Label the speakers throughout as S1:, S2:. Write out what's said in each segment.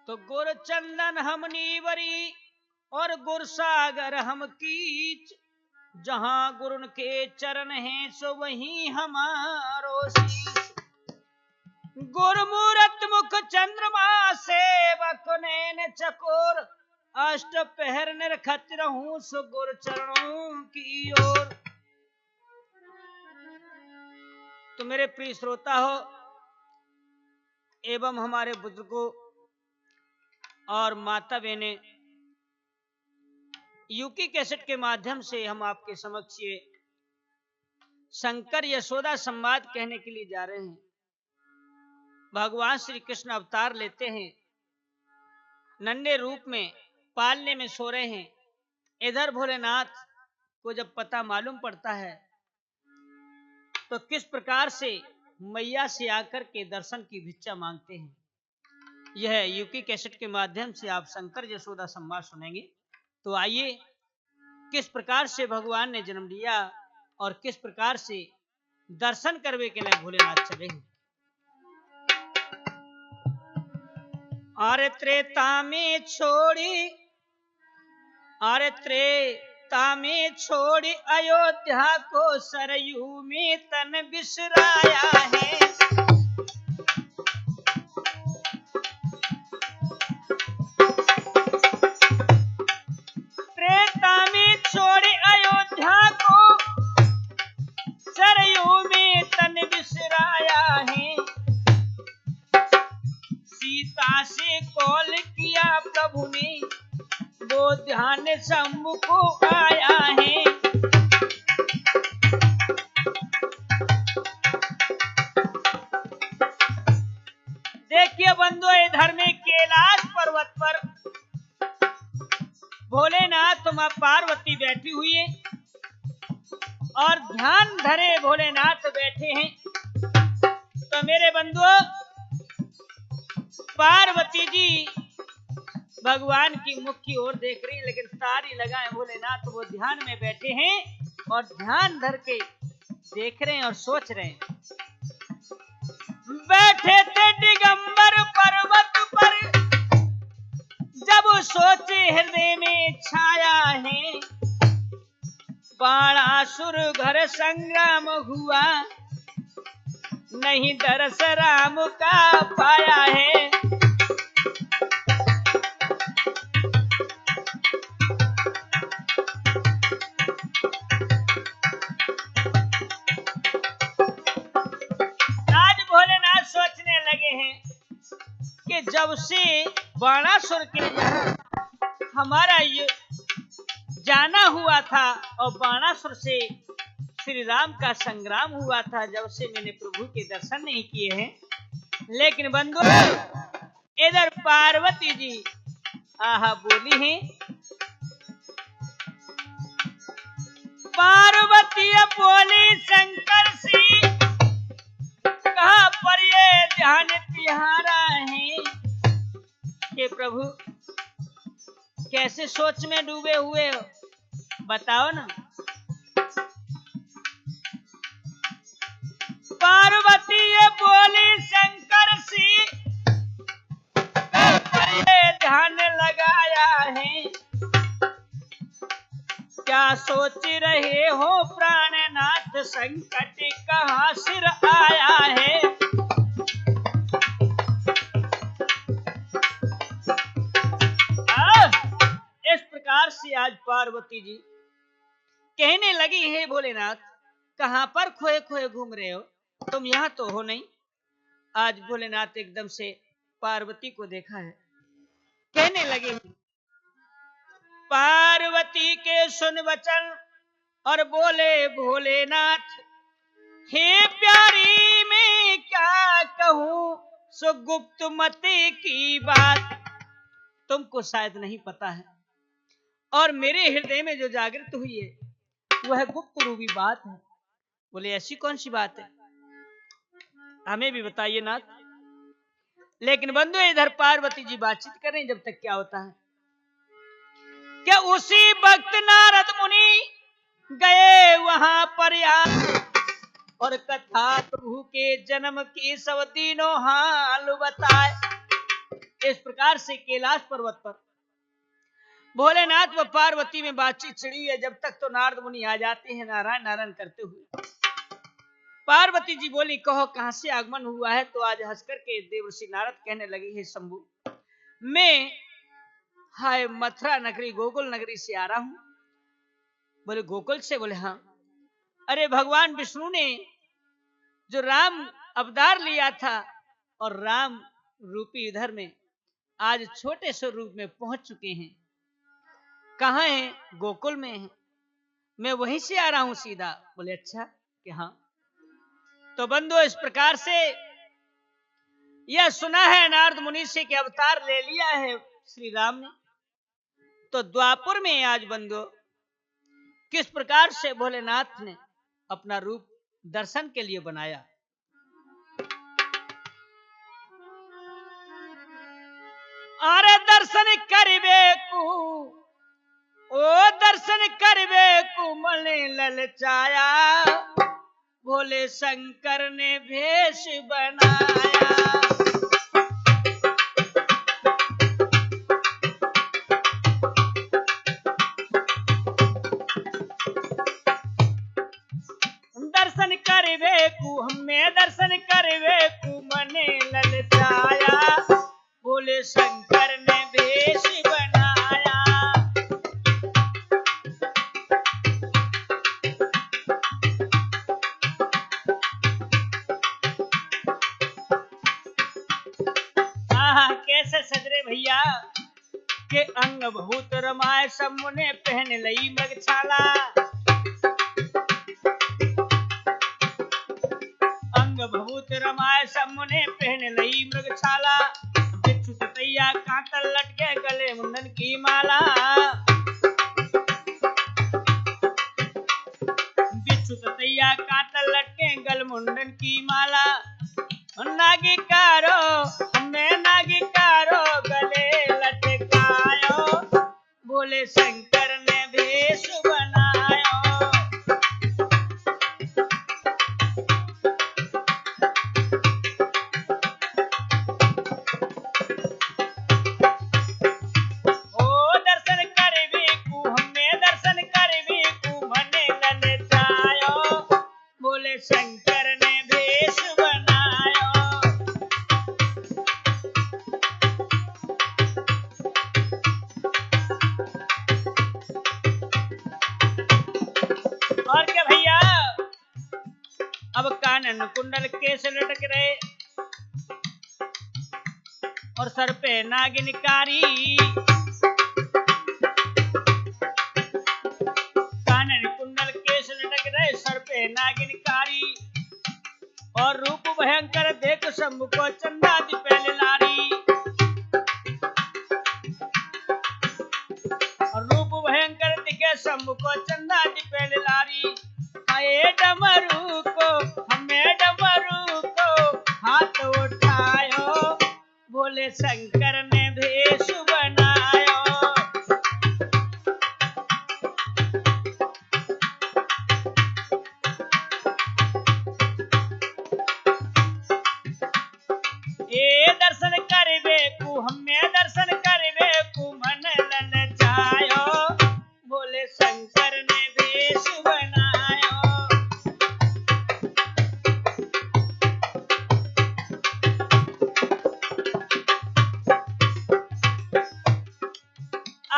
S1: तो गुर चंदन हम नीवरी और गुर सागर हम कीच, जहां गुरु के चरण हैं सो वहीं हमारो शीश। गुरमूरत मुख चंद्रमा सेवक नैन चकोर, अष्ट पहर निरखत रहूं सो गुर चरणों की ओर। तो मेरे प्रिय श्रोता हो एवं हमारे बुजुर्गों और माता बहने, यूकी कैसेट के माध्यम से हम आपके समक्ष ये शंकर यशोदा संवाद कहने के लिए जा रहे हैं। भगवान श्री कृष्ण अवतार लेते हैं, नन्हे रूप में पालने में सो रहे हैं। इधर भोलेनाथ को जब पता मालूम पड़ता है तो किस प्रकार से मैया से आकर के दर्शन की भिक्षा मांगते हैं, यह यूकी कैसेट के माध्यम से आप शंकर यशोदा संवाद सुनेंगे। तो आइए किस प्रकार से भगवान ने जन्म लिया और किस प्रकार से दर्शन करने के लिए भोलेनाथ चले हैं। अरे त्रेता में छोड़ी अयोध्या को सरयू में तन बिसराया है। त्रेता में छोड़ी अयोध्या को सरयू में तन बिसराया है। सीता से कॉल किया प्रभु ने, वो ध्यान सम्मुख आया है। देखिए बंधु, इधर में कैलाश पर्वत पर भोलेनाथ मां पार्वती बैठी हुई है और ध्यान धरे भोलेनाथ बैठे हैं। तो मेरे बंधुओं, पार्वती जी भगवान की मुख की ओर देख रही, लेकिन तारी लगाए भोलेनाथ वो ध्यान में बैठे हैं और ध्यान धर के देख रहे हैं और सोच रहे हैं। बैठे थे दिगंबर पर्वत पर, जब सोचे हृदय में छाया है। बाणासुर घर संग्राम हुआ, नहीं दरस राम का पाया है। जब से बाणासुर के यहाँ हमारा ये जाना हुआ था और बाणासुर से श्री राम का संग्राम हुआ था, जब से मैंने प्रभु के दर्शन नहीं किए हैं। लेकिन बंधु, इधर पार्वती जी आहा बोली हैं। पार्वती बोली शंकर से, कहा पर ये ध्यान तिहारा है कि प्रभु कैसे सोच में डूबे हुए हो, बताओ ना। पार्वती ये बोली शंकर से, ये ध्यान लगाया है। क्या सोच रहे हो प्राणनाथ, संकट कहां सिर आया है। इस प्रकार से आज पार्वती जी कहने लगी है, भोलेनाथ कहां पर खोए खोए घूम रहे हो, तुम यहां तो हो नहीं। आज भोलेनाथ एकदम से पार्वती को देखा है, कहने लगे पार्वती के सुन वचन और बोले भोलेनाथ, हे प्यारी मैं क्या कहूं सो गुप्त मति की बात, तुमको शायद नहीं पता है और मेरे हृदय में जो जागृत हुई है वह गुप्त रूपी बात है। बोले ऐसी कौन सी बात है, हमें भी बताइए नाथ। लेकिन बंधु, इधर पार्वती जी बातचीत कर रहे हैं, जब तक क्या होता है क्या उसी वक्त नारद मुनि गए वहां पर और कथा प्रभु के जन्म की सब तीनों हाल बताए। इस प्रकार से कैलाश पर्वत पर भोलेनाथ व पार्वती में बातचीत छिड़ी है। जब तक तो नारद मुनि आ जाते हैं नारायण नारायण करते हुए। पार्वती जी बोली, कहो कहां से आगमन हुआ है? तो आज हंस करके देवर्षि नारद कहने लगे, हे शंभु, मैं हाय मथुरा नगरी गोकुल नगरी से आ रहा हूं। बोले गोकुल से? बोले हाँ। अरे भगवान विष्णु ने जो राम अवतार लिया था और राम रूपी इधर में आज छोटे से रूप में पहुंच चुके हैं। कहाँ है? गोकुल में है। मैं वहीं से आ रहा हूं सीधा। बोले अच्छा कि हाँ। तो बंधु इस प्रकार से यह सुना है नारद मुनि से कि अवतार ले लिया है श्री राम ने। तो द्वापर में आज बंधु किस प्रकार से भोलेनाथ ने अपना रूप दर्शन के लिए बनाया। अरे दर्शन करबे को, ओ दर्शन करबे को मने ललचाया, भोले शंकर ने भेष बनाया। दर्शन करबे को, हमें दर्शन करबे को मने ललचाया, भोले शंकर ने भेष बनाया। कैसे सजरे भैया के अंग भूत रमाय शंभु ने पहन लई मृगछाला। अंग भूत रमाय शंभु ने पहन लई मृगछाला। बिच्छू ततैया कांटल लटके गले मुंडन की माला। बिच्छू ततैया कांटल लटके गल मुंडन की माला। नागिकारो हमें नागिकारो गले लटकायो, भोले शंकर ने भेष बनायो। ओ दर्शन करबे को, हमें दर्शन करबे को मने ललचायो, भोले शंकर ने भेष बनायो। और क्या भैया, अब कानन कुंडल केस लटक रहे और सर पे नागिन कारी। कानन कुंडल केस लटक रहे सर पे नागिन कारी। और रूप भयंकर देख शंभु को चंदा दी पहले लारी। और रूप भयंकर दिखे शंभु को चंदा दी पहले लारी। आए डमरू को, हमें डमरू को हाथ उठायो, भोले शंकर ने भेष बनायो। ए दर्शन करबे को, हमें दर्शन करबे को मन ललचायो, भोले शंकर ने भेष बनायो।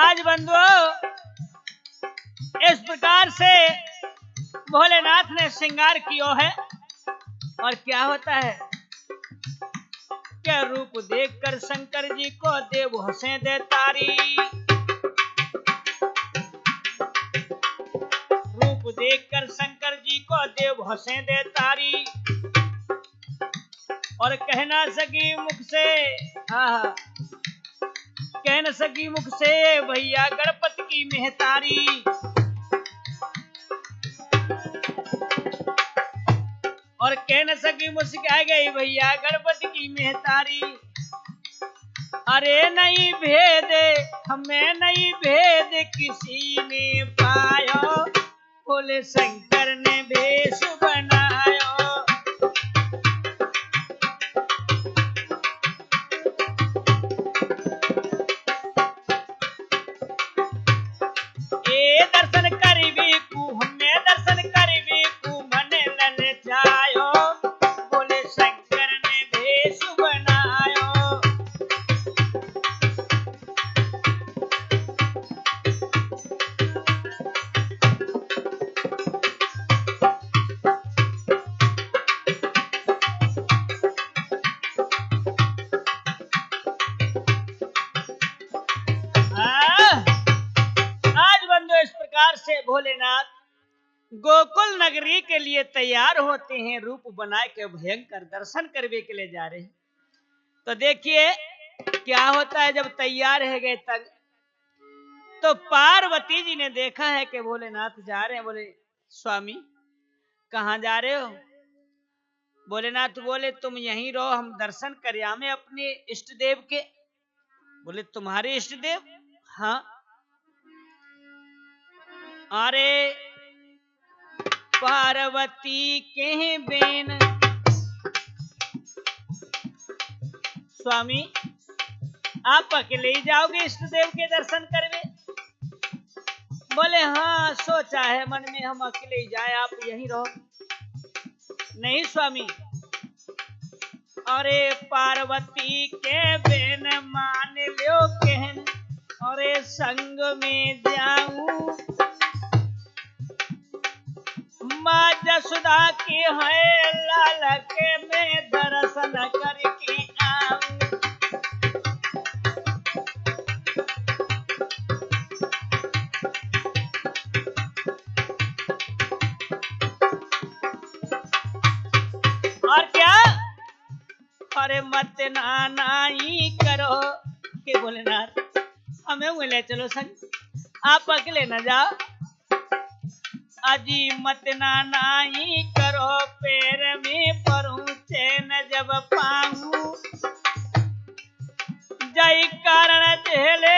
S1: आज बंधुओं इस प्रकार से भोलेनाथ ने श्रृंगार किया है। और क्या होता है, क्या रूप देखकर शंकर जी को देव हंसे दे तारी। रूप देखकर शंकर जी को देव हंसे दे तारी। और कहना सकी मुख से, हाँ कह न सकी मुख से भैया गणपति की मेहतारी। और कह न सकी मुस्काई गई भैया गणपति की मेहतारी। अरे नहीं भेद हमें नहीं भेद किसी ने पायो, भोले शंकर ने भेष बनायो। भोलेनाथ गोकुल नगरी के लिए तैयार होते हैं, रूप बना के भयंकर दर्शन करने के लिए जा रहे हैं। तो देखिए क्या होता है, जब तैयार है गए तक तो पार्वती जी ने देखा है कि भोलेनाथ जा रहे हैं। बोले स्वामी कहाँ जा रहे हो? भोलेनाथ बोले तुम यहीं रहो, हम दर्शन कर आवे अपने इष्ट देव के। बोले तुम्हारे इष्ट देव? हाँ। अरे पार्वती के बेन स्वामी आप अकेले ही जाओगे इष्ट देव के दर्शन करने? बोले हाँ सोचा है मन में हम अकेले ही जाए, आप यहीं रहो। नहीं स्वामी, अरे पार्वती के बेन मान लो कहन, अरे संग में जाऊं माँ जसुदा की है लाल के में दर्शन करके आऊं। और क्या? अरे मत नाई करो के भोलेनाथ हमें ले चलो संग, आप अकेले न जाओ। अजी मत नाई करो, पैर में परूं चैन जब पाऊं, जय कारण झेले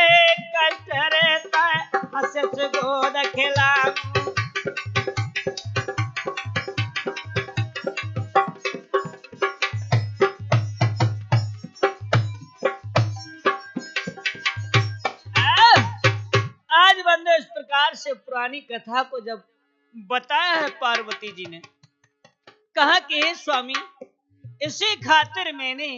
S1: कष्ट रहता है, हंस गोद खिलाऊं। आज बंदे इस प्रकार से पुरानी कथा को जब बताया है पार्वती जी ने, कहा कि स्वामी इसी खातिर मैंने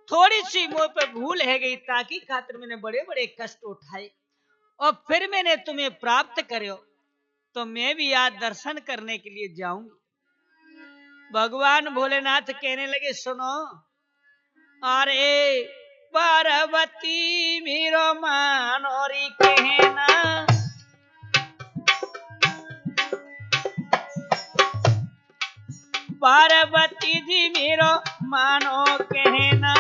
S1: थोड़ी सी मुंह पे भूल है गई, ताकि खातिर मैंने बड़े बड़े कष्ट उठाए और फिर मैंने तुम्हें प्राप्त करो, तो मैं भी आज दर्शन करने के लिए जाऊंगी। भगवान भोलेनाथ कहने लगे सुनो, अरे पार्वती मेरो मानोरी कहना, पार्वती जी मेरो मानो कहना,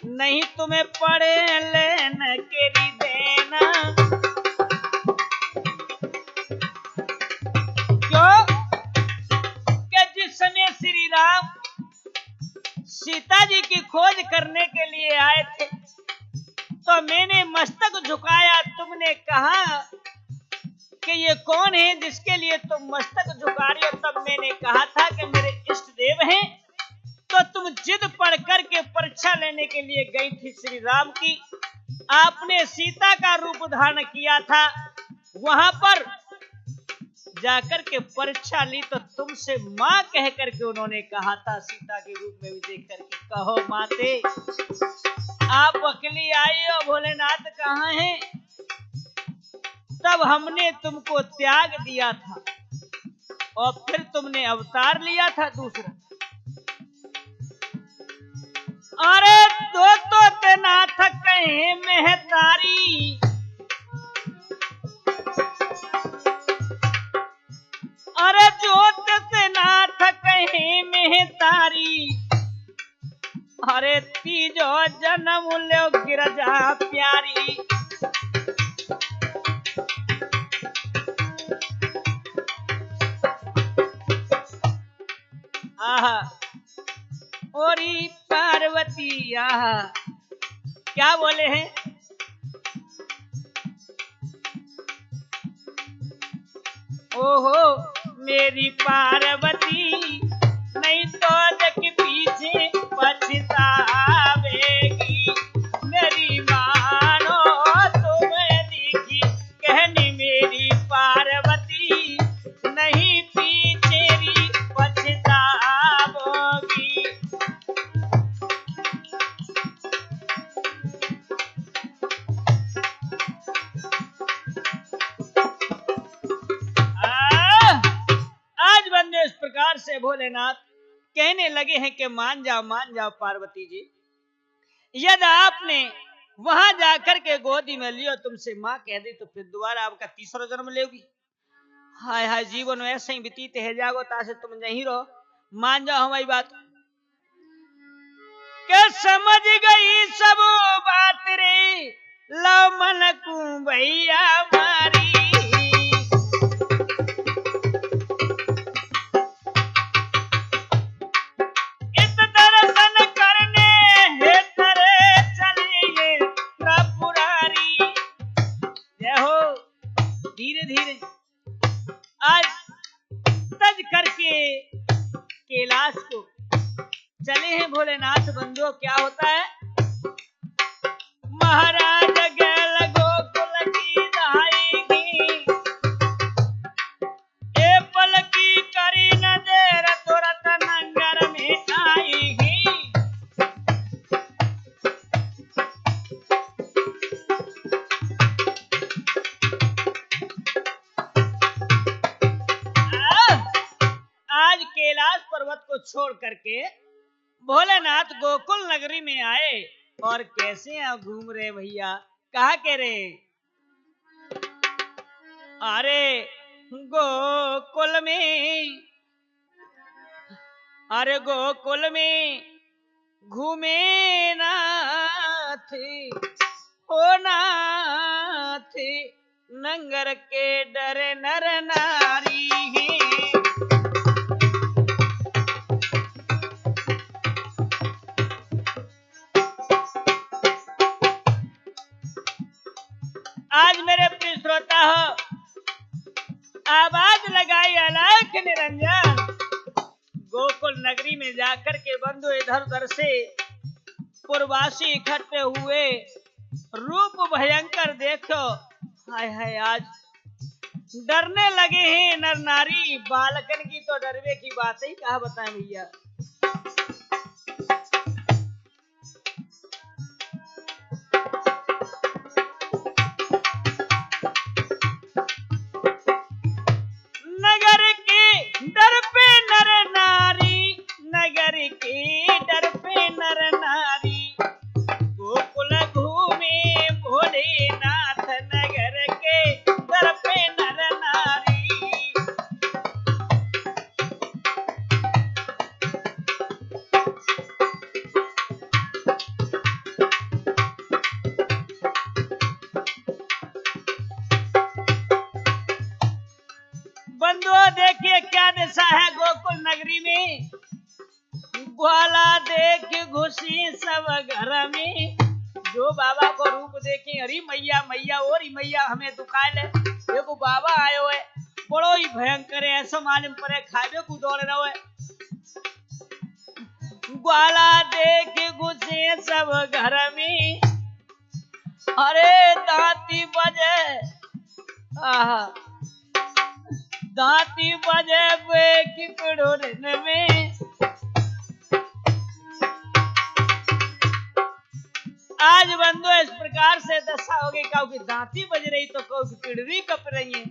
S1: नहीं तुम्हें पड़े लेन केरी देना। क्यों? कि जिस समय श्री राम सीता जी की खोज करने के लिए आए थे, तो मैंने मस्तक झुकाया, तुमने कहा कि ये कौन है जिसके लिए तुम मस्तक झुका रही हो? तब मैंने कहा था कि मेरे इष्ट देव हैं। तो तुम जिद पड़ करके परीक्षा लेने के लिए गई थी श्री राम की, आपने सीता का रूप धारण किया था, वहां पर जाकर के परीक्षा ली, तो तुमसे माँ कह करके उन्होंने कहा था, सीता के रूप में भी देख करके कहो माते आप अकेली आई हो, भोलेनाथ कहाँ हैं? तब हमने तुमको त्याग दिया था और फिर तुमने अवतार लिया था दूसरा। अरे दो तो तेनाथ कहे मेहतारी, अरे जोत तेनाथ कहे मेहतारी, अरे तीजो जन्म लो गिरजा प्यारी। आहा ओरी पार्वती आहा क्या बोले हैं? ओहो मेरी पार्वती नहीं तो देख पीछे पछतावेगी, मेरी मानो तुम्हें देखी कहनी मेरी पार्वती नहीं पीछे पछतावोगी। आज बंदे इस प्रकार से भोलेनाथ कहने लगे हैं कि मान जाओ पार्वती जी, यदि आपने वहां जाकर के गोदी में लियो, तुमसे माँ कह दी तो फिर दोबारा आपका तीसरा जन्म लेगी। हाय हाय, जीवन ऐसे ही बीतीते है, जागो तासे तुम नहीं रहो, मान जाओ हमारी बात के समझ गई सब बात रे, लो मन को भैया मारी। इस दर्शन करने हे तेरे चलिए त्रिपुरारी। जय हो। धीरे धीरे आज तज करके कैलाश को चले हैं भोलेनाथ बंधुओं। क्या होता है, महाराज गैल गोकुल की दहाई, ए पल की करी न देर तुरत नंगर में आई। आज कैलाश पर्वत को छोड़ करके भोलेनाथ गोकुल नगरी में आए, और कैसे यहाँ घूम रहे भैया, कहा के रे, अरे गोकुल में, अरे गोकुल में घूमे नाथ, ओ नाथ नंगर के डरे नर नारी हैं। आज मेरे प्रिय श्रोता हो, आवाज लगाई अलख निरंजन। गोकुल नगरी में जाकर के बंधु इधर उधर से पूर्वासी इकट्ठे हुए, रूप भयंकर देखो, हाय हाय आज डरने लगे हैं नर नारी। बालकन की तो डरवे की बात ही कहा बताएं भैया। नगर के डर पे नर नारी, नगर के डर पे नर नारी, गोकुल घूमे भोलेनाथ नगर के डर पे नर नारी। बंधुओं देखिए क्या दशा है गोकुल नगरी में। ग्वाला देख घुसी सब घर में, जो बाबा को रूप देखे, अरे मैया मैया और मैया हमें दुखाए ले, देखो बाबा आयो है, बड़ो ही भयंकर है, ऐसा मालूम पड़े खावे को दौड़ रहा है। ग्वाला देख घुसे सब घर में, अरे दांती बजे, आहा दांती बजे वे की पिड़ोरन में। आज बंधु इस प्रकार से दशा हो गई, काऊ की दांती बज रही तो काऊ की पिड़वी कप रही है,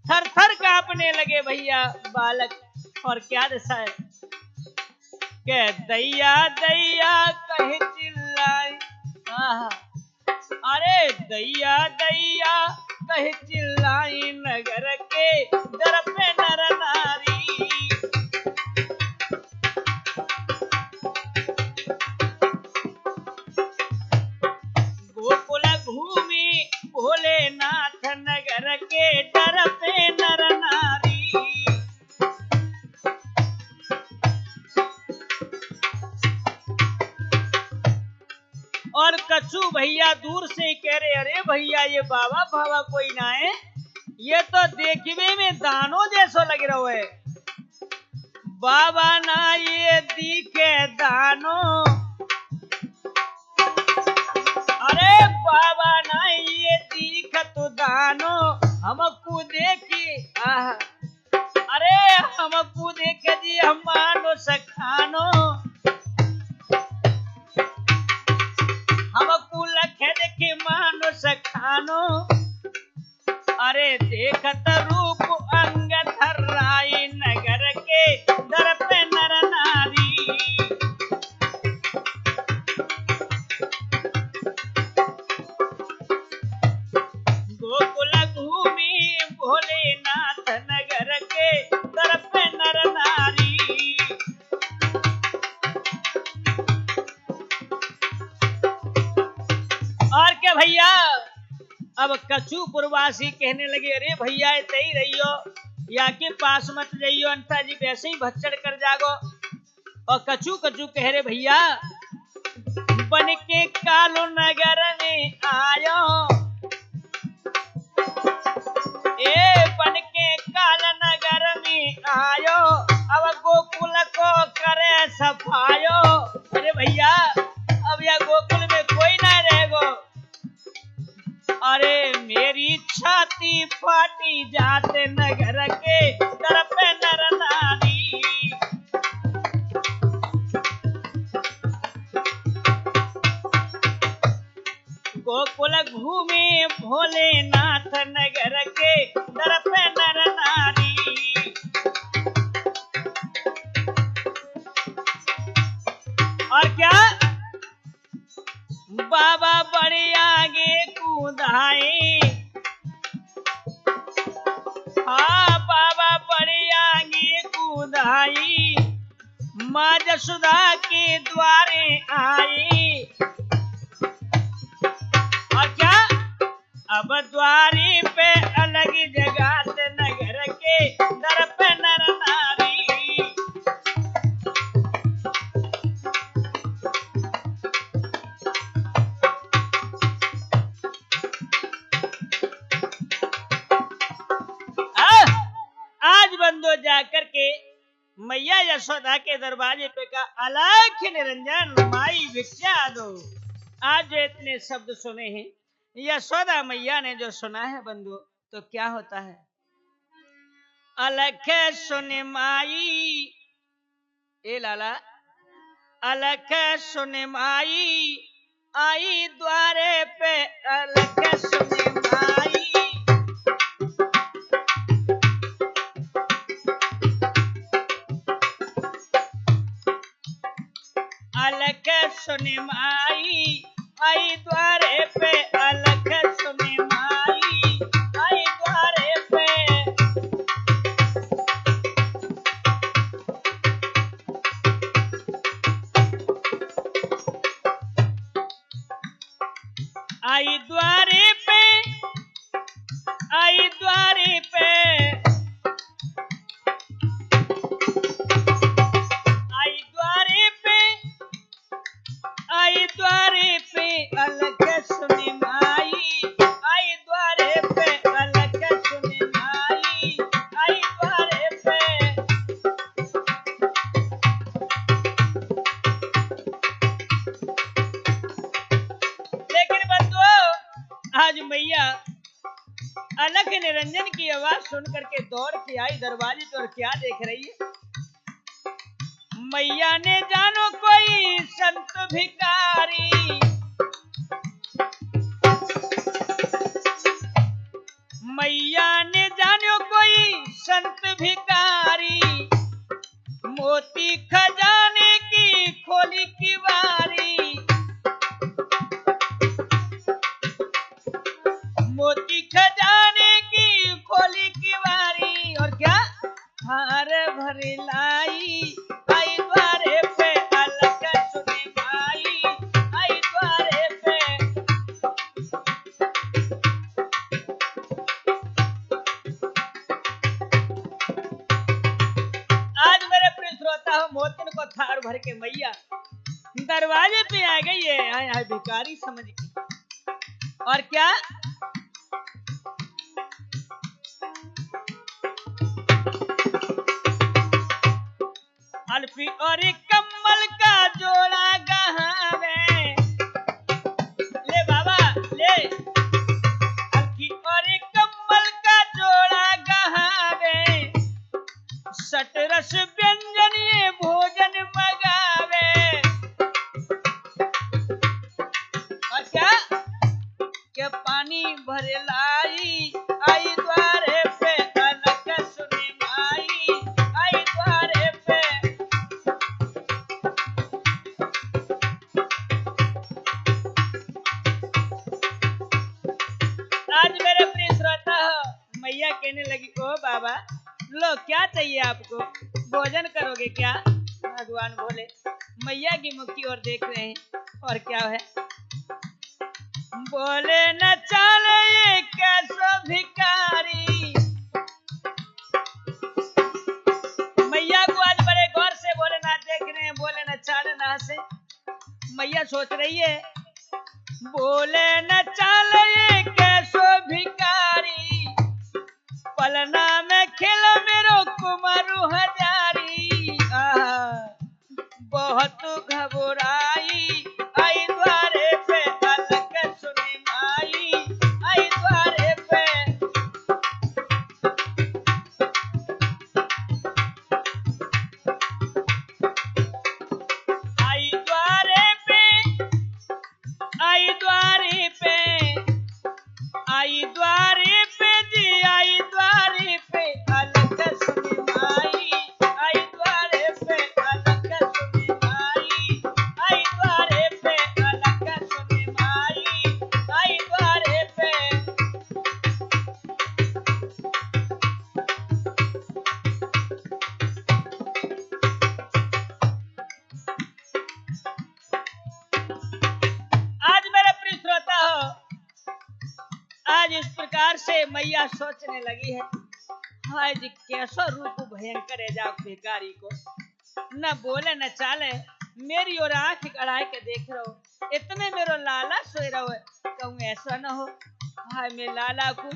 S1: थर थर कांपने लगे भैया बालक। और क्या दशा है, के दैया दैया कहे चिल्लाए, अरे दैया दैया कहे चिल्लाई नगर के दर पे नर नारी। गोकुल घूमी भोलेनाथ नगर के दर पे नर नारी। और कछु भैया दूर से कह रहे, अरे भैया ये बाबा बाबा कोई ना है, ये तो देखने में दानो जैसो लग रहा है। बाबा ना ये दिखे दानो, अरे बाबा ना ये दिख तो दानो, हमको देखी अरे हमको देखे जी हम मानो सखानो, हमको लखे देखे मानो सखानो। अरे देखत रूप अंग धर्राई नगर के दर पे नर नारी। भैया अब कछु पुरवासी कहने लगे, अरे भैया ऐसे ही रहियो, या के पास मत जाइयो, अंता जी वैसे ही भच्चड़ कर जागो। और कछु कछु कह रहे, भैया बन के कालो नगर में आयो, ए बन के काल नगर में आयो, अब गोकुल को करे सफायो। अरे भैया अब यह गोकुल में कोई ना रहेगो। अरे मेरी छाती फाटी जाते नगर के तरफ नर नारी। गोकुल घूमे भोलेनाथ नगर के तरफ नर नारी। और क्या बाबा बड़े आगे कूदाए, हाँ बाबा बड़े आगे कूदाई, माँ जसोदा के द्वारे आई। और क्या अब द्वारी पे अलग जगह से नगर के दर पे नर नारी। आज बंदो जाकर के मैया यशोदा के दरवाजे पे का अलख निरंजन माई भिक्षा दो। आज जो इतने शब्द सुने हैं यशोदा मैया ने जो सुना है बंधु, तो क्या होता है? अलख सुने माई, ए लाला अलख सुने माई, आई द्वारे पे अलख सुने माई। अलख सुने माई, आई द्वारे पे अलख सुने माई, आई द्वारे पे। आई द्वारे पे, आई द्वारे पे, आई द्वारे पे, आई द्वारे पे अलख सुने माई, आई द्वारे पे अलख सुने माई, आई द्वारे पे। लेकिन बंधुओं आज मैया अलख निरंजन की आवाज सुन करके दौड़ के आई दरवाजे पर, क्या देख रही है? मैया ने जानो कोई संत भिकारी, मैया ने जानो कोई संत भिकारी, मोती खजाने की खोली की बारी, मोती खजाने की खोली की बारी। और क्या हार भरी लाई, आई द्वारे पे अलख सुने माई, आई द्वारे पे। आज मेरे प्रिय श्रोता हो, मोतिन को थार भर के मैया दरवाजे पे आ गई है, आया भिखारी समझ के। और क्या अल्फी और कम्बल का जोड़ा गहावे, ले बाबा ले, अल्फी और कम्बल का जोड़ा गहावे, सटरस व्यंजन ये भोजन मगावे। और क्या पानी भरे लाई, आई द्वारे पे अलख सुने माई, आई द्वारे पे। आज मेरे प्रिय श्रोता हो, मैया कहने लगी, ओ बाबा लो क्या चाहिए आपको, भोजन करोगे क्या? भगवान बोले, मैया की मुख की ओर देख रहे हैं, और क्या है? बोले न चले ये कैसो भिखारी। मैया को आज बड़े गौर से भोलेनाथ देख रहे हैं, बोले न चाले न हंसे। मैया सोच रही है बोले न चले ये कैसो भिखारी, पलना में खिल मेरो कुमारू हजारी। बहुत घबराई आई द्वारे पे अलग सुनी माई, आई द्वारे पे। आई द्वारे पे, आई द्वारे पे, आई द्वारे पे जी, आई द्वारे पे अलग सुनी माई, आई द्वारे पे अलग सुनी माई, आई द्वारे पे अलग सुनी माई, आई द्वारे पे। आज मेरे प्रिय श्रोता हो, आज इस प्रकार से मैया सोचने लगी है, हाय जी कैसा रूप भयंकर है जा भिखारी को, न बोले न चाले, मेरी और आंख गड़ा के देख रहो, इतने मेरो लाला सोए रहो है, कहूँ ऐसा न हो हाय मैं लाला को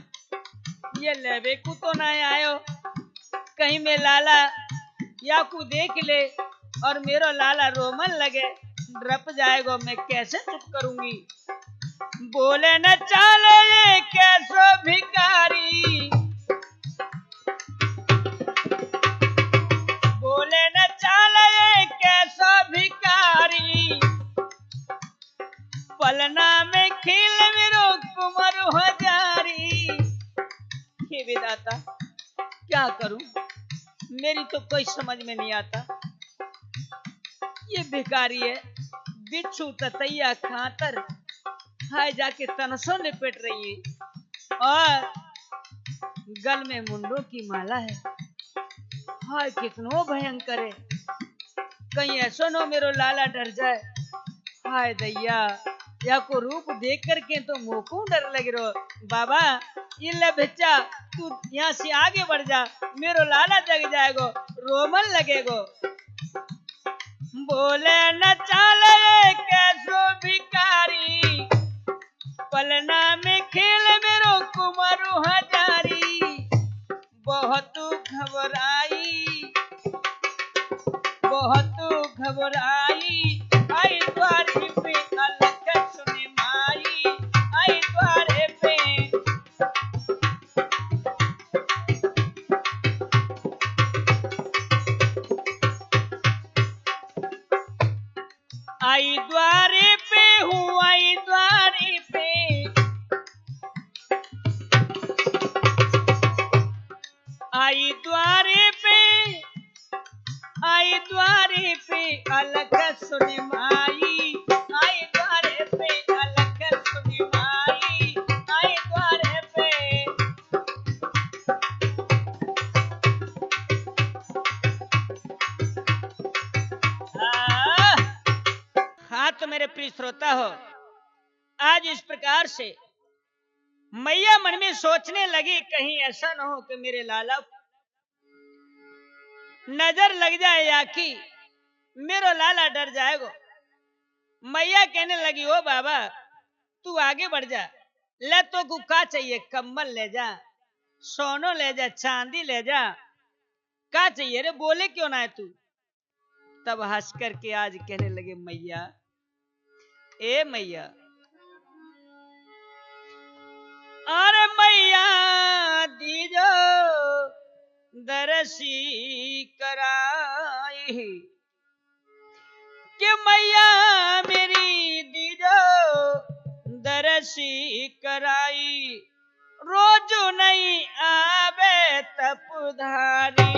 S1: ये लेवे को तो ना आयो, कहीं मैं लाला या को देख ले और मेरो लाला रोमन लगे ड्रप जाएगा, मैं कैसे चुप करूंगी। बोले न चाले ये कैसो भिखारी, बोले न चाले ये कैसो भिखारी, पलना में खिल मेरो कुमर हजारी। हे विधाता क्या करूं, मेरी तो कोई समझ में नहीं आता। ये भिखारी है बिच्छू ततैया खातर, हाय जाके तनसों लिपट रही है और गल में मुंडों की माला है, हाय कितनो भयंकर है, कहीं ऐसा न मेरो लाला डर जाए। हाय दैया या को रूप देख करके तो मोको डर लग रहा। बाबा ये ले बच्चा तू यहाँ से आगे बढ़ जा, मेरो लाला जग जाएगो, रोमन लगेगो। बोले न चाले कैसो भिखारी, पलना में खेल मेरो कुमारू हजारी। बहुत घबराई, बहुत घबराई आई द्वारे पे अलग सुनी माई, आई द्वारे पे। आई द्वारे पे हूँ, आई द्वारे पे, आई द्वारे पे, आई द्वारे पे अलग सुनी माई, आई द्वारे पे अलग सुनी माई, आई द्वारे पे। हाँ तो मेरे प्रिय श्रोता हो, आज इस प्रकार से मैया मन में सोचने लगी कहीं ऐसा न हो कि मेरे लाला नजर लग जाए या कि मेरो लाला डर जाएगो। मैया कहने लगी ओ बाबा तू आगे बढ़ जा, ले तो गुखा चाहिए, कम्बल ले जा, सोनो ले जा, चांदी ले जा, का चाहिए रे, बोले क्यों ना है तू। तब हंस करके आज कहने लगे मैया ए मैया, अरे मैया दीजो दरसी कराई, कि मैया मेरी दीजो दरसी कराई, रोज नहीं आवे तपधारी।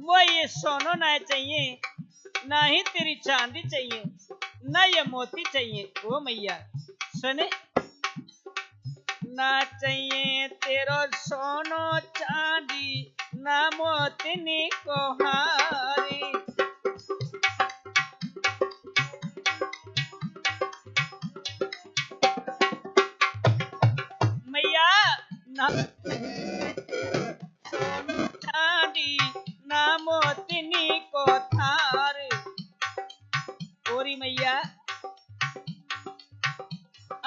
S1: वो ये सोनो ना चाहिए, ना ही तेरी चांदी चाहिए, ना ये मोती चाहिए। ओ मैया सुने, ना चाहिए तेरो सोनो चांदी, ना मोतनी को हारी। मैया ना चांदी, ना मोतनी को थार। ओरी मैया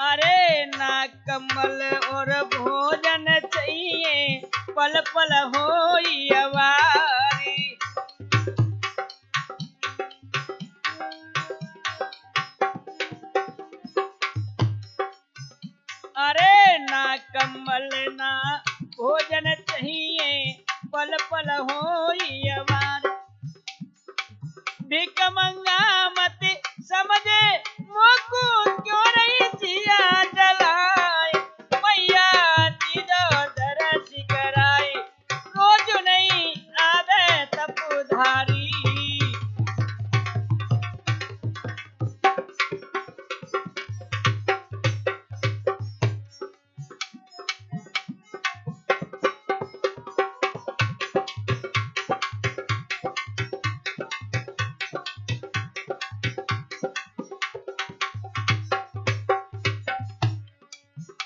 S1: अरे ना कमल और भोजन चाहिए, पल पल होई अवारी। अरे ना कमल ना भोजन चाहिए, पल पल होई अवारी। भिख मंगा मत समझे मोको, क्यों नहीं जिया जलाए। मैया दीदो दरस कराए, रोज नहीं आवे तपधारी।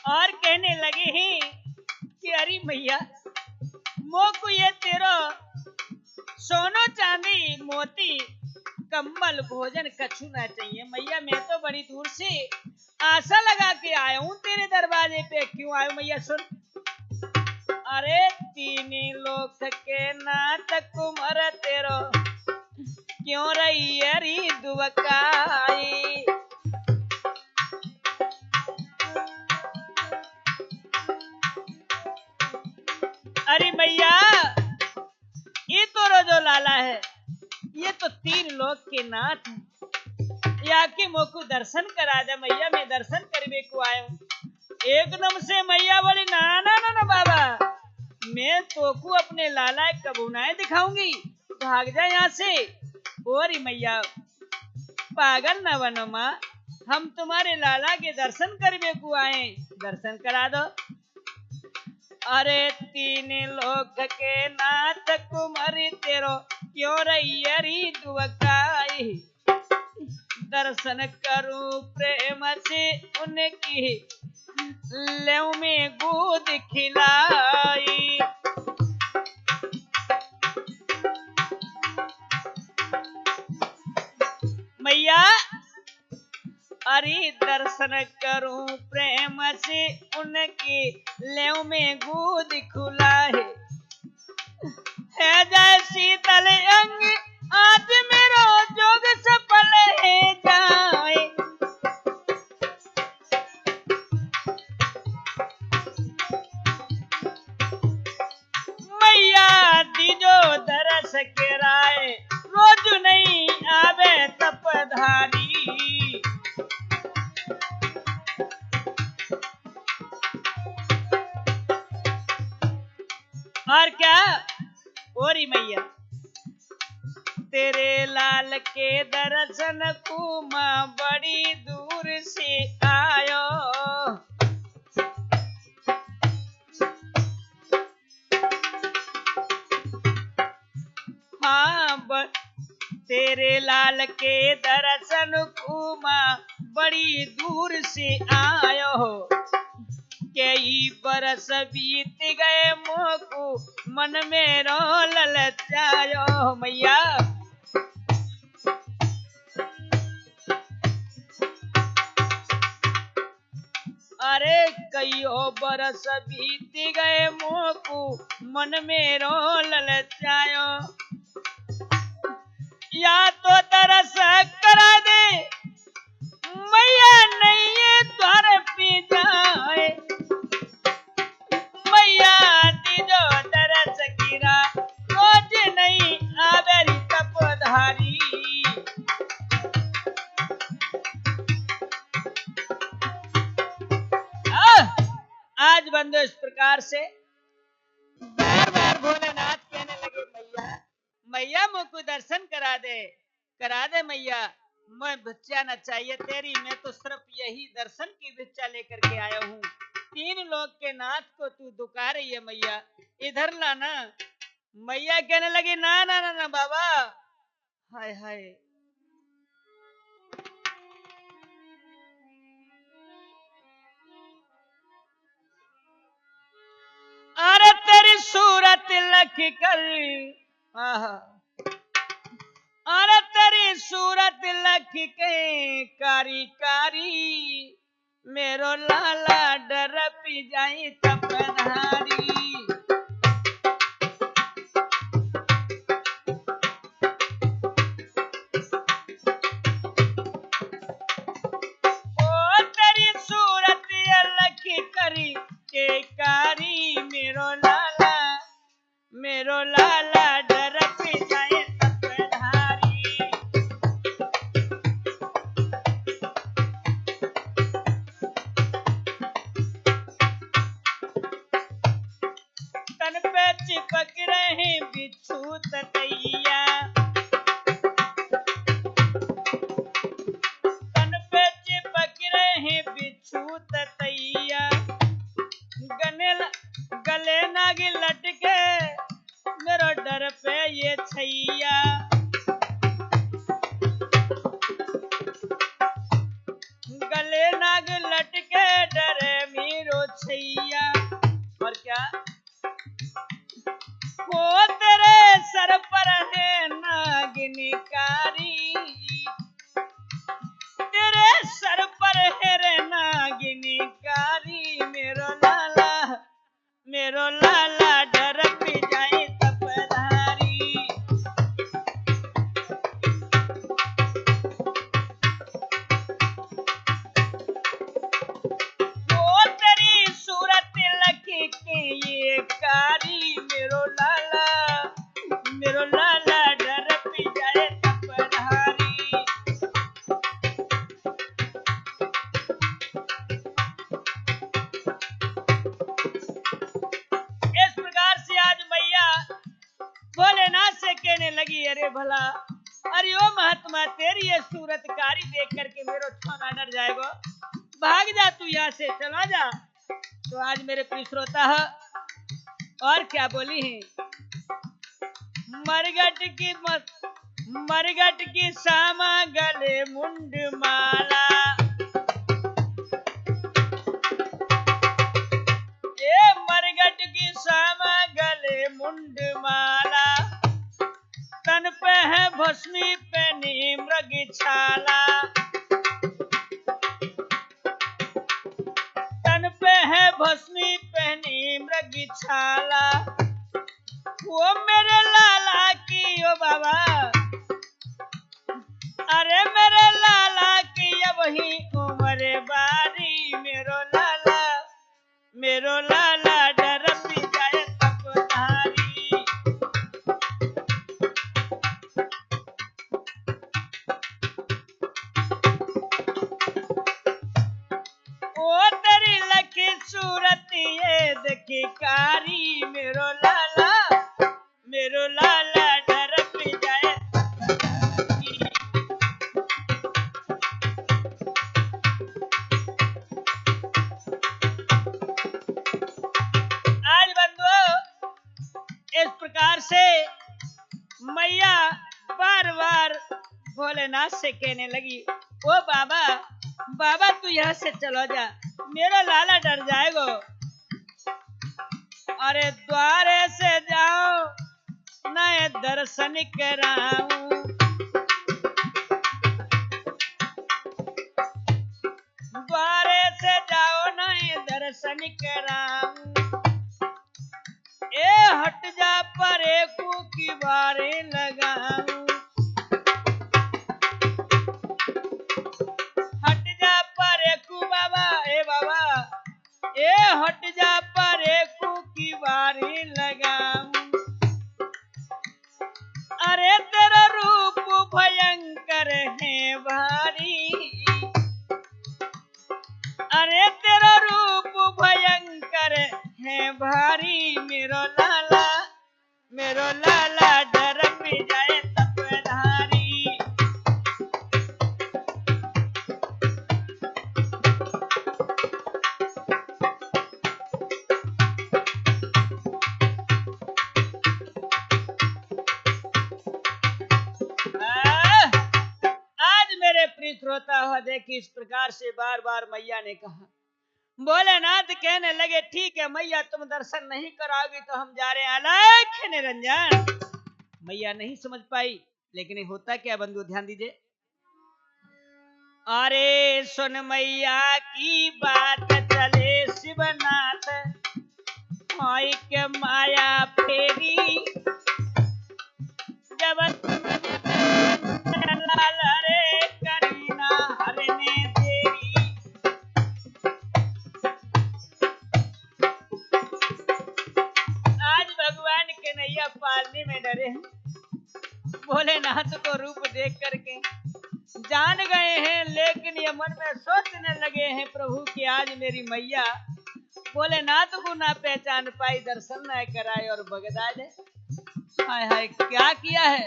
S1: और कहने लगे हैं कि अरे मैया मोको ये तेरो सोनो चांदी मोती कम्बल भोजन कछु ना चाहिए। मैया मैं तो बड़ी दूर से आशा लगा के आया हूँ तेरे दरवाजे पे। क्यों आयो मैया सुन। अरे तीन लोक के नाथ कुमर तेरो, क्यों रही अरी दुबकाई। अरे मैया ये तो जो लाला है, ये तो तीन लोक के नाथ है। या के मोको दर्शन करा दे मैया, मैं दर्शन करने को आया हूँ। एकदम से मैया बोली ना ना ना ना बाबा, मैं तोको अपने लाला कबूनाए दिखाऊंगी, भाग जा यहाँ से। और मैया पागल न बनो माँ, हम तुम्हारे लाला के दर्शन करने को आए, दर्शन करा दो। अरे तीन लोक के नाथ कुमारी तेरो, क्यों रही अरी दुबकाई। दर्शन करूं प्रेम से उनकी, लेऊ में गोद खिलाई। मैया अरे दर्शन करूं प्रेम से उनकी, लेऊ में गोद खुलाए। है जाए शीतल अंग आज मेरो, जोग सफल है जाए। मैया दीजो दरस के राय, रोज नहीं आवे तपधारी। और क्या ओरी मैया तेरे लाल के दर्शन को मां बड़ी दूर से आयो। हाँ तेरे लाल के दर्शन को मां बड़ी दूर से आयो। कई बरस बीत गए मोको, मन में रो ललचायो। मैया अरे कईयो बरस बीत गए मोको, मन में रो ललचायो। या तो तरस करा दे मैया, नहीं ये द्वार पे जाए। मैया दीजो दरस गिरा, रोज नहीं आवेरी तपधारी। आज बंदो इस प्रकार से बार बार भोलेनाथ कहने लगे मैया मैया मुझको दर्शन करा दे मैया। मैं भिक्षा न चाहिए तेरी, मैं तो सिर्फ यही दर्शन की भिक्षा लेकर के आया हूँ। 3 लोग के नाथ को तू दुका रही है मैया, इधर लाना। मैया कहने लगी ना ना ना ना बाबा, हाय हाय। अरे तेरी सूरत लख कर, आहा, अरे तेरी सूरत लख के कारी कारी, मेरो लाला डर पी जाई तपधारी। ओ तेरी सूरत लख करी के कारी, मेरो लाला डर पी जाए तपधारी। तन पे चिपक रहे बिच्छू ततैया, तन पे चिपक रहे बिच्छू ततैया, गले नाग लटके मेरो डर पे ये छैया। गले नाग लटके डरे मेरो छैया। और क्या, वो तेरे सर पर है नागिनी कारी, तेरे सर पर है रे नागिनी कारी, मेरो लाला डर पी जाए तपधारी। वो तेरी सूरत लखी के ये कारी, मेरो लाला डर पी जाए तपधारी। इस प्रकार से आज मैया भोलेनाथ से कहने लगी, अरे भला, अरे ओ महात्मा, तेरी ये सूरत कारी देख करके मेरो छोना डर जाएगा, भाग जा तू यहाँ से, चला जा। तो आज मेरे प्रिय श्रोता और क्या बोली है, मरगट की सामा गले मुंड माला, ये मरगट की सामा गले मुंड माला, तन पे है भस्मी पहनी मृग छाला, तन पे है भस्मी पहनी मृग छाला। वो मेरे लाला की ओ बाबा, अरे मेरे लाला की अब ही उम्र बारी, मेरो लाला डर पी जाए तपधारी। ओ तेरी लखी सूरत ये देखी कारी, मेरो लाला डर पी जाए तपधारी। आज बंधुओं, इस प्रकार से मैया बार बार भोलेनाथ से कहने लगी, ओ बाबा, बाबा तू यहाँ से चलो जा, मेरा लाला डर जाएगा। अरे द्वारे से जाओ नए दर्शन कराऊं, द्वारे से जाओ नए दर्शन कराऊं, ए हट जा परे को की बारे लगाऊं, हट जा परे को बाबा, ए बाबा, ए हट जा परे को की बारे लगाऊं। अरे तेरा रूप भयंकर है भारी, अरे तेरा रूप भयंकर है भारी, मेरो लाला डर पी जा श्रोता हो देखिए, इस प्रकार से बार बार मैया ने कहा। भोलेनाथ कहने लगे, ठीक है मैया, तुम दर्शन नहीं कराओगी तो हम जा रहे हैं। अलख निरंजन। मैया नहीं समझ पाई, लेकिन होता क्या बंधु, ध्यान दीजिए। अरे सुन मैया की बात, चले शिवनाथ माई के माया फेरी, जब लाल रे करीना हरने देरी। आज भगवान के नैया पालने में डरे हैं। भोलेनाथ को रूप देख करके जान गए हैं, लेकिन ये मन में सोचने लगे हैं प्रभु की आज मेरी मैया भोलेनाथ को ना पहचान पाई, दर्शन न कराए और बगदा जाए। हाय हाय, क्या किया है।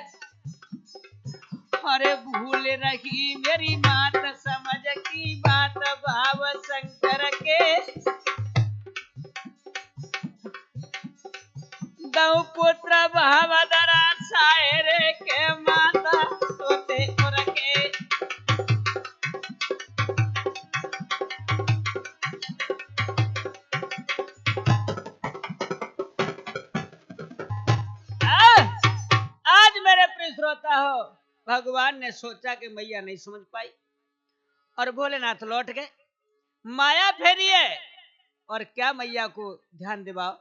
S1: अरे भूल रही मेरी मात, समझ की बात भाव शंकर के, गौ पुत्र भाव दरा सायरे के माता तोते उर के। आज मेरे प्रिय श्रोता हो, भगवान ने सोचा कि मैया नहीं समझ पाई और भोलेनाथ लौट गए। माया फेरी है और क्या मैया को ध्यान दिवाओ।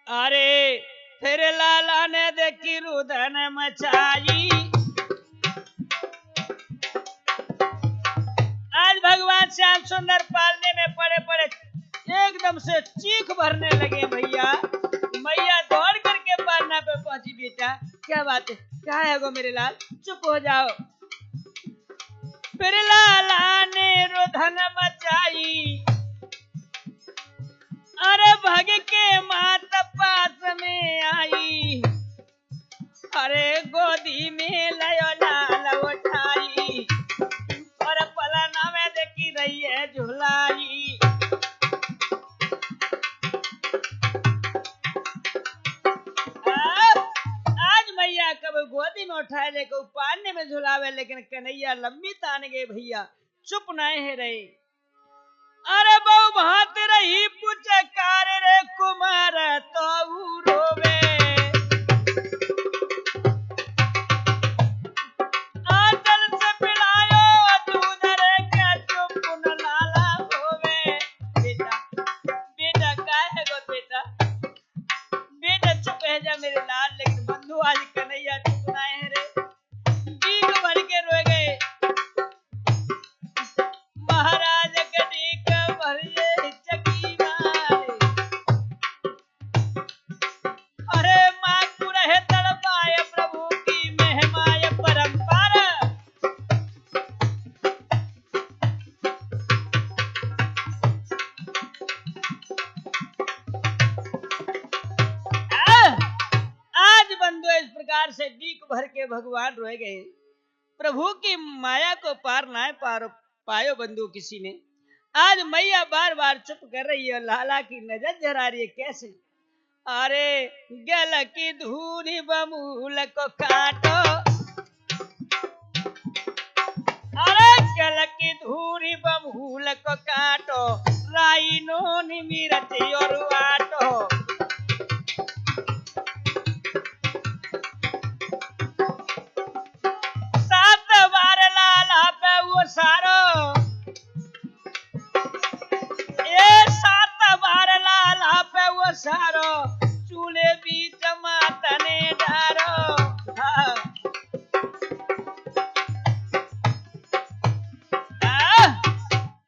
S1: अरे फिर लाला ने देखी रुदन मचाई। आज भगवान श्याम सुंदर पालने में पड़े पड़े एकदम से चीख भरने लगे भैया। मैया दौड़ करके पालना पे पहुंची। बेटा क्या बात है, क्या है गो मेरे लाल, चुप हो जाओ। फिर लाला ने रुदन मचाई, अरे भग के मात पास में आई। अरे गोदी में लयो लाल उठाई, और पलना में देखी रही है झुलाई। आज मैया कब गोदी में उठाए लेको पानी में झुलावे, लेकिन कन्हैया लंबी तान गए भैया, चुप नहीं है रही। अरे बहु भात रही पुचकार रे कुमार तो रोवे। आंचल से पिलायो दूध रे के चुप न लाला होवे। बेटा बेटा क्या है गो बेटा, बेटा चुप है जा मेरे लाल। लेकिन बंधु आज कन्हैया चुप ना है रे, बीक भर के रोए गए। महाराज गणिक भरिए चकी मारे, अरे माँ को रहे तड़पाए प्रभु की महिमाय परंपरा। आज बंधु इस प्रकार से बीक भर के भगवान रोए गए। प्रभु की माया को पार ना पायो बंधु किसी ने। आज मैया बार बार चुप कर रही है, लाला की नजर झरा रही है। कैसे? अरे गल की धूरी बमूल को काटो, अरे गल की धूरी बमूल को काटो, राई नोन मिर्ची और आटो। सात बार लाला पे वो सारो, सात बार लाला पे वो सारो, चूल्हे बीच मातने डारो।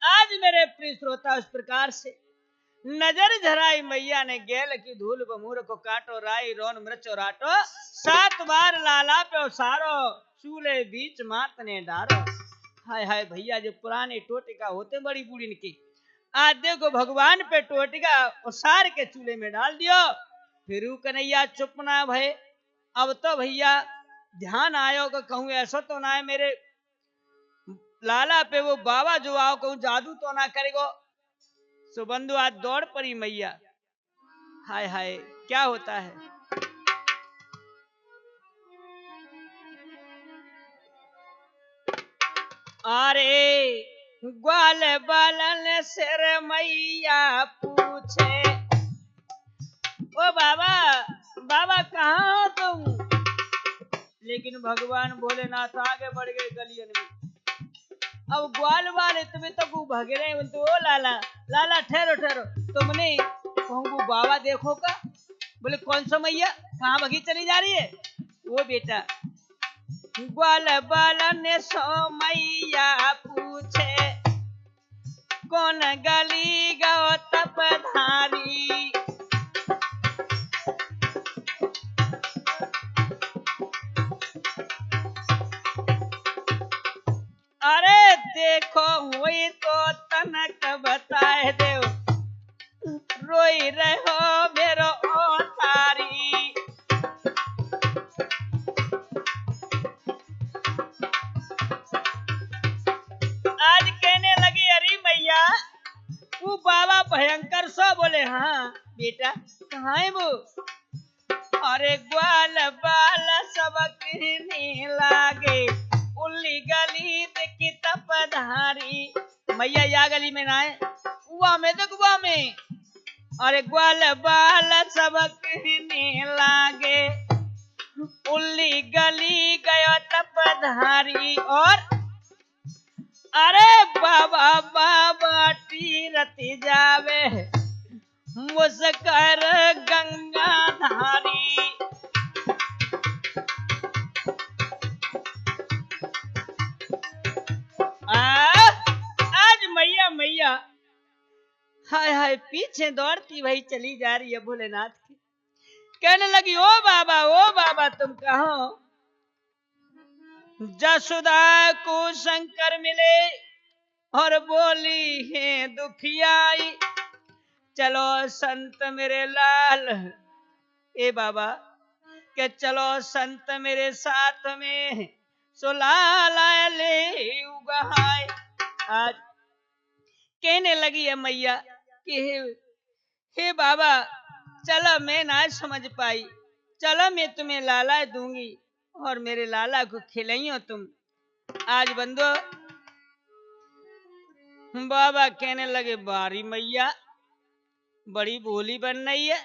S1: आज मेरे प्रिय श्रोता इस प्रकार से नजर झराई मैया ने, गेल की धूल बमूर को काटो, राई रोन मिर्च और आटो। 7 बार लाला पे सारो, चूल्हे बीच मातने डारो। हाय हाय भैया, जो पुराने टोटिका होते बड़ी बूढ़ी की, आज देखो भगवान पे टोटिका उसार के चूल्हे में डाल दियो। फिर कन्हैया चुप ना भय। अब तो भैया ध्यान आयो को कहूँ ऐसा तो ना है मेरे लाला पे वो बाबा जो आओ कहूँ जादू तो ना करेगो। सुबंधु आज दौड़ पड़ी मैया। हाय हाय क्या होता है। अरे ग्वाल बालन सिर मैया पूछे, ओ बाबा, बाबा कहाँ हो तुम? लेकिन भगवान भोलेनाथ आगे बढ़ गए गलियन में। अब ग्वाल वाले तुम्हें तो वो भगे रहे, बोलते ओ लाला, लाला ठहरो ठहरो, तुमने कहूँ बाबा देखो का? बोले कौन सा मैया, कहाँ भगी चली जा रही है? वो बेटा ग्वाल बालन सो मैया पूछे, कौन गली गो तपधारी? अरे देखो हुई तो तनक बताए देव, रोई रहो मेरो ओ तारी। आज कहने लगी अरे मैया, वो बाबा भयंकर सो। बोले हाँ बेटा कहाँ है वो? अरे ग्वाल बाल सब कहने लागे, उल्ली गली की तपधारी। मैया या गली में ना है, हुआ में तो गुआ में। अरे ग्वाल बाल सब कहने लागे, उल्ली गली गयो तपधारी। और अरे बाबा बाबा तीरथ जावे, मुस्कर गंगा धारी। आज मैया मैया हाय हाय पीछे दौड़ती वही चली जा रही है भोलेनाथ की। कहने लगी ओ बाबा तुम कहाँ हो? जसुदा को शंकर मिले और बोली है दुखियाई, चलो संत मेरे लाल। ए बाबा के चलो संत मेरे साथ में, सो लाला ले उगहाय। आज कहने लगी है मैया कि हे बाबा चलो, मैं ना समझ पाई, चलो मैं तुम्हें लाला दूंगी और मेरे लाला को खिलाइयो तुम। आज बंदो बाबा कहने लगे बारी मैया बड़ी बोली बन रही है,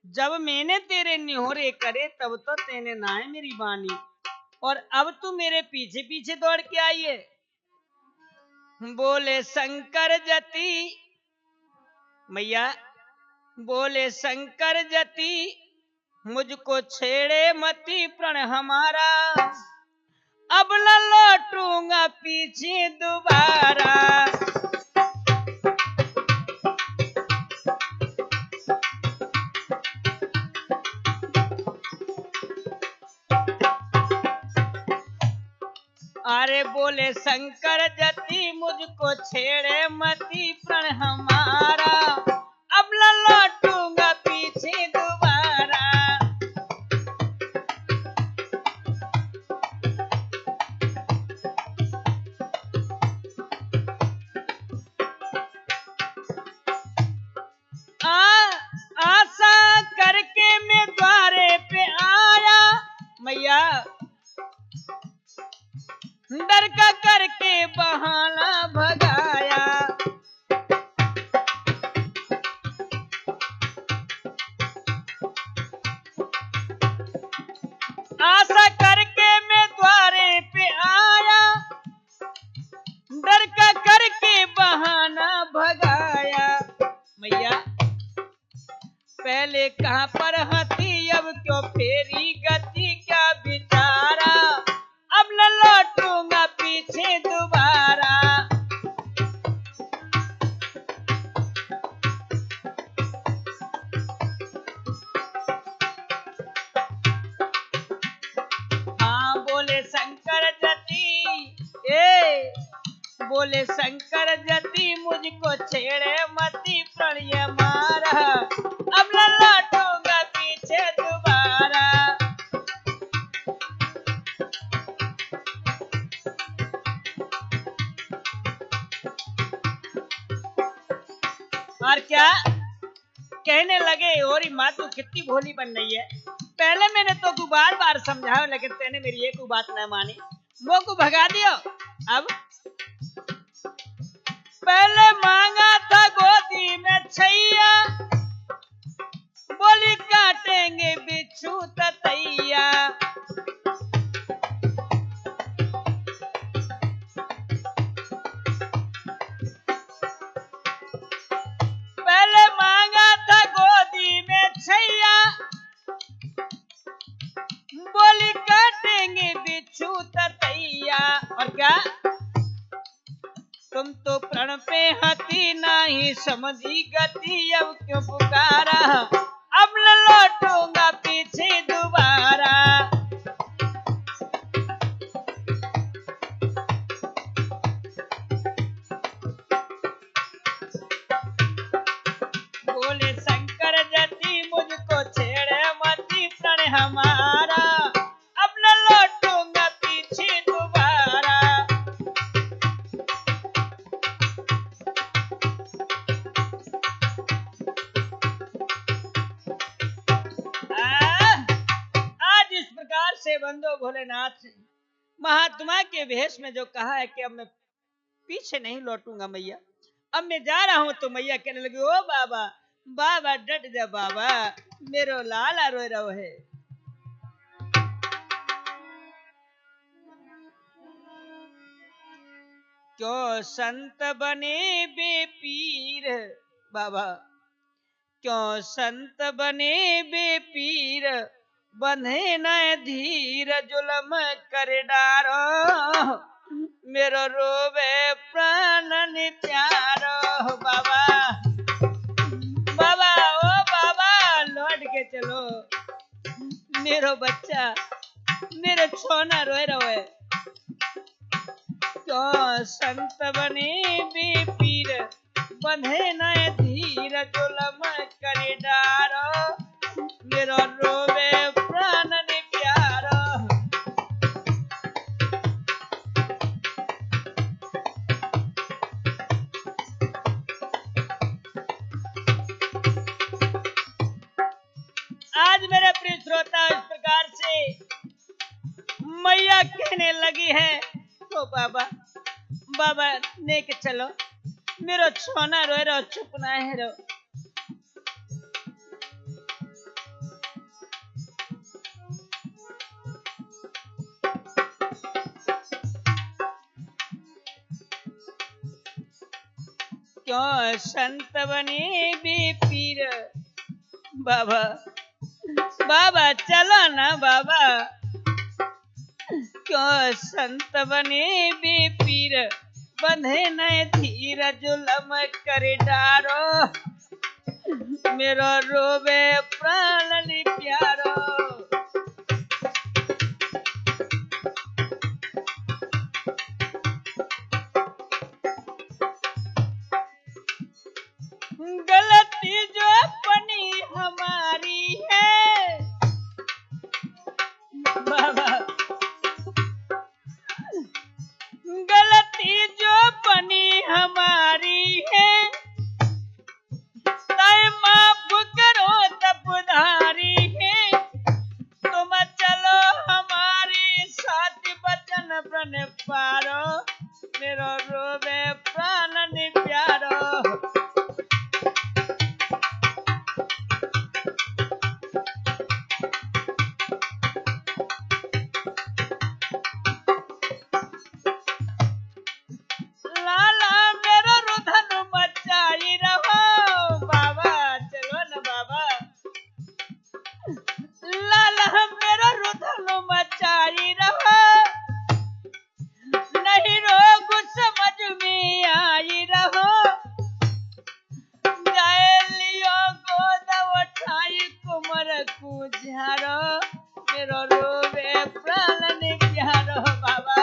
S1: जब मैंने तेरे निहोरे करे तब तो तेने ना है मेरी बानी, और अब तू मेरे पीछे पीछे दौड़ के आई है। बोले शंकर जति मैया, बोले शंकर जति मुझको छेड़े मती प्रण हमारा, अब न लौटूंगा पीछे दोबारा। अरे बोले शंकर जति मुझको छेड़े मती प्रण हमारा, अब न लौटूंगा पीछे दोबारा। आशा करके मैं द्वारे पे आया मैया, डर का करके बहाना भगाया। आशा करके मैं द्वारे पे आया, डर का करके बहाना भगाया। मैया पहले कहाँ पर हती अब क्यों फेरी गति, क्या बिचारा अब न लौटूंगा पीछे दोबारा। हाँ बोले शंकर जति, बोले शंकर जति मुझको छेड़े मती प्रणय मारा, अब न लौटूंगा पीछे दोबारा। और क्या कहने लगे, और माँ तू कितनी भोली बन रही है, पहले मैंने तो तू बार बार समझाया लेकिन तेने मेरी एक बात न मानी, वो को भगा दियो। अब पहले मांगा था गोदी में छैया, बोली काटेंगे बिच्छू ततैया। पहले मांगा था गोदी में छैया, बोली काटेंगे बिच्छू ततैया। और क्या, तुम तो प्रण पे हती नहीं समझी गति, अब क्यों पुकारा, अब न लौटूंगा पीछे दोबारा। बोले शंकर जति मुझको छेड़े मती, प्रण हमारा अब न लौटूंगा पीछे दोबारा। आज इस प्रकार से बंदो भोलेनाथ महात्मा के भेष में जो कहा है कि अब मैं पीछे नहीं लौटूंगा मैया, अब मैं जा रहा हूं, तो मैया कहने लगी, ओ बाबा, बाबा डट जा बाबा, मेरो लाला रोए रहो है। क्यों संत बने बेपीर बाबा, क्यों संत बने बेपीर, बंधे न धीर जुलम कर डारो, मेरो रोवे प्राणन प्यारो। बाबा बाबा ओ बाबा, लौट के चलो, मेरो बच्चा, मेरो छोना रोए रोए। क्यों संत बने बेपीर, बंधे न धीर जुलम कर डारो, मेरो रोवे प्राणन प्यारो। आज मेरे प्रिय श्रोता, इस प्रकार से मैया कहने लगी है, तो बाबा बाबा ने के चलो, मेरो छोना रोए रहो, चुप ना है रो। क्यों संत बने बेपीर, बाबा बाबा चलो ना बाबा, क्यों संत बने बेपीर, बंधे न धीर जुलम कर डारो, मेरो रोवे प्राणन प्यारो। गलती जो अपनी हमारी है बाबा, गलती जो अपनी हमारी है, ताई माफ करो तपधारी है, तुम चलो हमारी साथ बचन प्रण पारो, मेरो रोवे प्राणन प्यारो। लाला मेरो रुधन मचाई रहो, बाबा चलो न बाबा, लाला मेरो रुधन मचाई रहो, नहीं रोग समझ में आई रहो, जाए लियो गोद उठाई कुमर कुझारो, मेरो रोवे प्राणन प्यारो। बाबा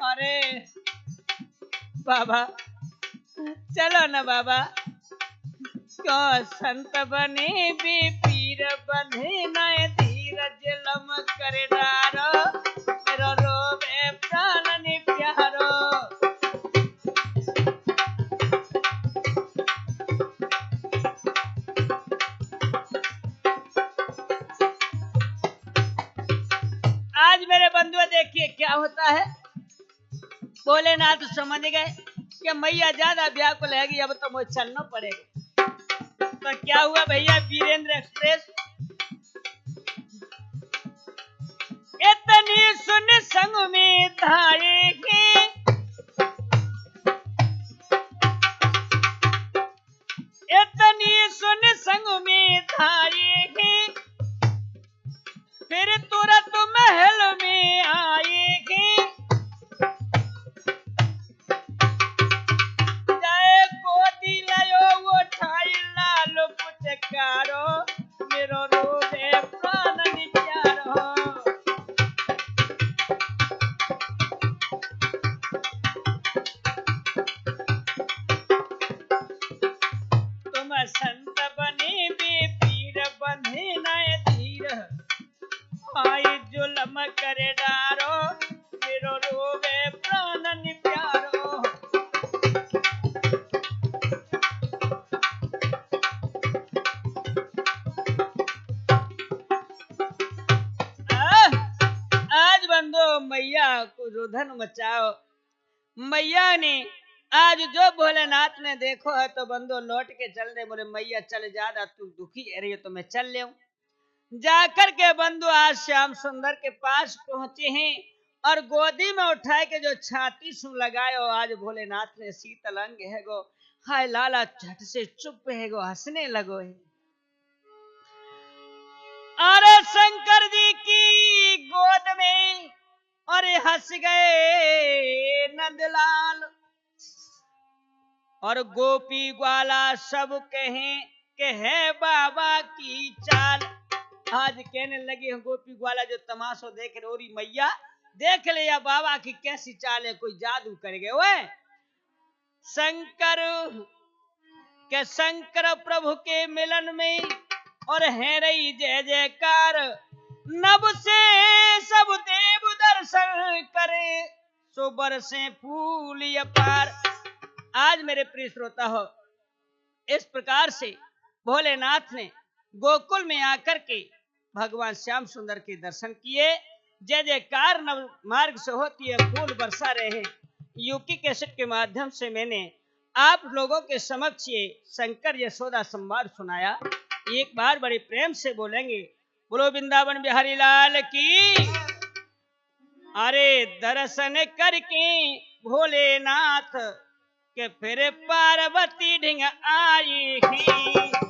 S1: अरे बाबा चलो न बाबा, क्यों संत बने बेपीर, बंधे न धीर जुलम कर डारो, मेरो रोवे प्राणन प्यारो। होता है। भोलेनाथ समझ गए कि मैया ज्यादा व्याकुल है, अब तो मुझे चलना पड़ेगा। तो क्या हुआ भैया, वीरेंद्र एक्सप्रेस इतनी सुन संग में धारेगी, इतनी सुन संग में धारेगी, फिर तुरंत महल में आएगी। जय गोदी लयो वो ठाई लाल पुचकारो, मेरो रोवे प्राण निप्यारो। तुम संत बने बे पीर बंधे नय धीर, आई जुलम करे डारो, मेरो रोवे प्राण निप्यारो। आज बंदो मैया को रुधन मचाओ। मैया ने आज जो भोलेनाथ ने देखो है तो बंदो लौट के चल रहे, बोले मैया चल ज्यादा तू दुखी है रही हो तो मैं चल ले। जाकर के बंधु आज श्याम सुंदर के पास पहुंचे हैं और गोदी में उठाए के जो छाती सु लगाए हो, आज भोलेनाथ ने शीतल अंग है गो, हाय लाला झट से चुप है गो, हंसने लगो है। अरे शंकर जी की गोद में और हंस गए नंदलाल, और गोपी ग्वाला सब कहें कि है बाबा की चाल। आज कहने लगे गोपी ग्वाला जो तमाशो देख रहे, ओरी मैया देख ले या बाबा की कैसी चाल है, कोई जादू कर गए ओए। शंकर के शंकर प्रभु के मिलन में और है रही जय जयकार, नभ से सब देव दर्शन करे, सो बरसे फूल अपार। आज मेरे प्रिय श्रोता हो, इस प्रकार से भोलेनाथ ने गोकुल में आकर के भगवान श्याम सुंदर के दर्शन किए। जय जयकार नव मार्ग से होती है, फूल बरसा रहे हैं। यूपी कैसेट के माध्यम से मैंने आप लोगों के समक्ष ये शंकर यशोदा संवाद सुनाया। एक बार बड़े प्रेम से बोलेंगे, बोलो वृंदावन बिहारी लाल की। अरे दर्शन करके भोलेनाथ के फिर पार्वती ढिंग आई ही।